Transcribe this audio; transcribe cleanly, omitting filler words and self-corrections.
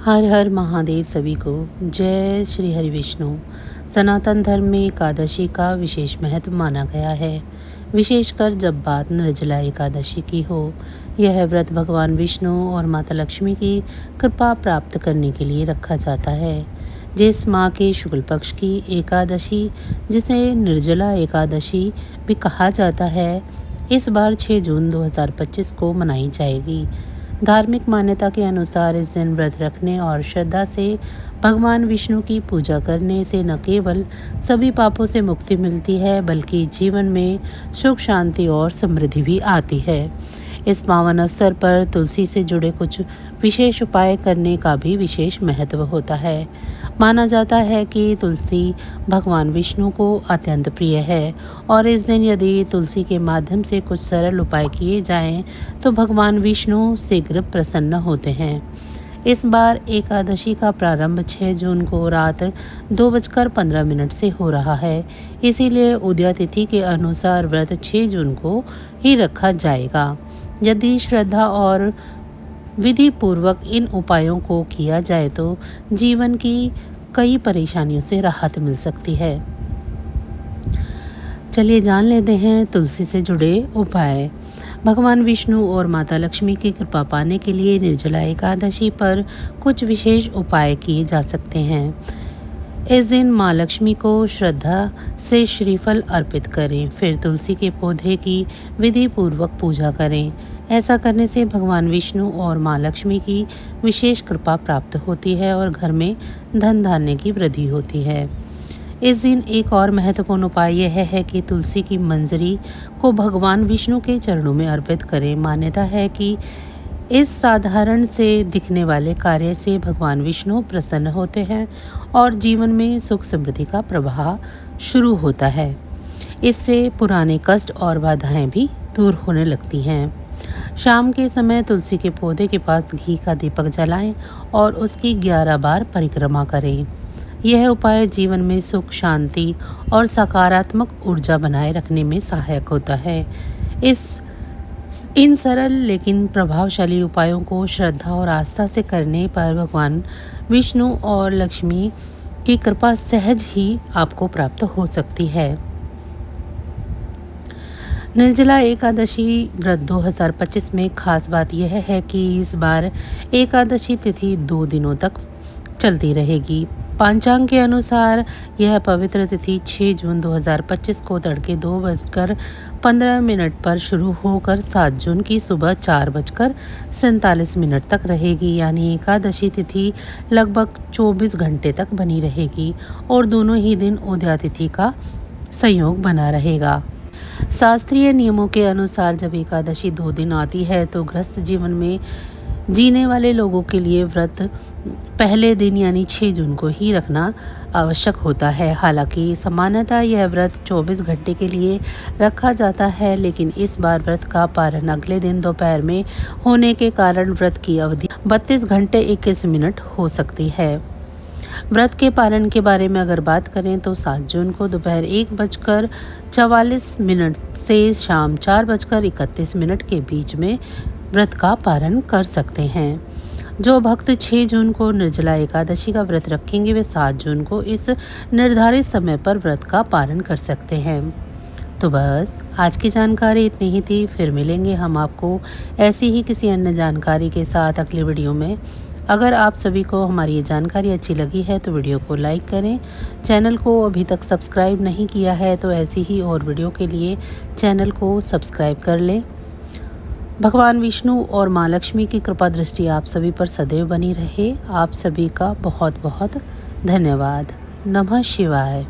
हर हर महादेव सभी को। जय श्री हरि विष्णु। सनातन धर्म में एकादशी का विशेष महत्व माना गया है, विशेषकर जब बात निर्जला एकादशी की हो। यह व्रत भगवान विष्णु और माता लक्ष्मी की कृपा प्राप्त करने के लिए रखा जाता है। जिस माह के शुक्ल पक्ष की एकादशी, जिसे निर्जला एकादशी भी कहा जाता है, इस बार 6 जून 2025 को मनाई जाएगी। धार्मिक मान्यता के अनुसार इस दिन व्रत रखने और श्रद्धा से भगवान विष्णु की पूजा करने से न केवल सभी पापों से मुक्ति मिलती है, बल्कि जीवन में सुख, शांति और समृद्धि भी आती है। इस पावन अवसर पर तुलसी से जुड़े कुछ विशेष उपाय करने का भी विशेष महत्व होता है। माना जाता है कि तुलसी भगवान विष्णु को अत्यंत प्रिय है और इस दिन यदि तुलसी के माध्यम से कुछ सरल उपाय किए जाएं, तो भगवान विष्णु शीघ्र प्रसन्न होते हैं। इस बार एकादशी का प्रारंभ 6 जून को रात 2:15 से हो रहा है, इसीलिए उदया तिथि के अनुसार व्रत 6 जून को ही रखा जाएगा। यदि श्रद्धा और विधि पूर्वक इन उपायों को किया जाए तो जीवन की कई परेशानियों से राहत मिल सकती है। चलिए जान लेते हैं तुलसी से जुड़े उपाय। भगवान विष्णु और माता लक्ष्मी की कृपा पाने के लिए निर्जला एकादशी पर कुछ विशेष उपाय किए जा सकते हैं। इस दिन माँ लक्ष्मी को श्रद्धा से श्रीफल अर्पित करें, फिर तुलसी के पौधे की विधि पूर्वक पूजा करें। ऐसा करने से भगवान विष्णु और माँ लक्ष्मी की विशेष कृपा प्राप्त होती है और घर में धन धान्य की वृद्धि होती है। इस दिन एक और महत्वपूर्ण उपाय यह है कि तुलसी की मंजरी को भगवान विष्णु के चरणों में अर्पित करें। मान्यता है कि इस साधारण से दिखने वाले कार्य से भगवान विष्णु प्रसन्न होते हैं और जीवन में सुख समृद्धि का प्रवाह शुरू होता है। इससे पुराने कष्ट और बाधाएं भी दूर होने लगती हैं। शाम के समय तुलसी के पौधे के पास घी का दीपक जलाएं और उसकी 11 बार परिक्रमा करें। यह उपाय जीवन में सुख, शांति और सकारात्मक ऊर्जा बनाए रखने में सहायक होता है। इन सरल लेकिन प्रभावशाली उपायों को श्रद्धा और आस्था से करने पर भगवान विष्णु और लक्ष्मी की कृपा सहज ही आपको प्राप्त हो सकती है। निर्जला एकादशी व्रत 2025 में खास बात यह है कि इस बार एकादशी तिथि 2 दिनों तक चलती रहेगी। पंचांग के अनुसार यह पवित्र तिथि 6 जून 2025 को तड़के 2:15 पर शुरू होकर 7 जून की सुबह 4:47 तक रहेगी। यानी एकादशी तिथि लगभग 24 घंटे तक बनी रहेगी और दोनों ही दिन उदया तिथि का संयोग बना रहेगा। शास्त्रीय नियमों के अनुसार जब एकादशी 2 दिन आती है तो गृहस्थ जीवन में जीने वाले लोगों के लिए व्रत पहले दिन यानी 6 जून को ही रखना आवश्यक होता है। हालांकि सामान्यतः यह व्रत 24 घंटे के लिए रखा जाता है, लेकिन इस बार व्रत का पारण अगले दिन दोपहर में होने के कारण व्रत की अवधि 32 घंटे 21 मिनट हो सकती है। व्रत के पालन के बारे में अगर बात करें तो 7 जून को दोपहर 1:44 से शाम 4:31 के बीच में व्रत का पालन कर सकते हैं। जो भक्त 6 जून को निर्जला एकादशी का व्रत रखेंगे वे 7 जून को इस निर्धारित समय पर व्रत का पालन कर सकते हैं। तो बस आज की जानकारी इतनी ही थी। फिर मिलेंगे हम आपको ऐसी ही किसी अन्य जानकारी के साथ अगली वीडियो में। अगर आप सभी को हमारी ये जानकारी अच्छी लगी है तो वीडियो को लाइक करें। चैनल को अभी तक सब्सक्राइब नहीं किया है तो ऐसी ही और वीडियो के लिए चैनल को सब्सक्राइब कर लें। भगवान विष्णु और माँ लक्ष्मी की कृपा दृष्टि आप सभी पर सदैव बनी रहे। आप सभी का बहुत बहुत धन्यवाद। नमः शिवाय।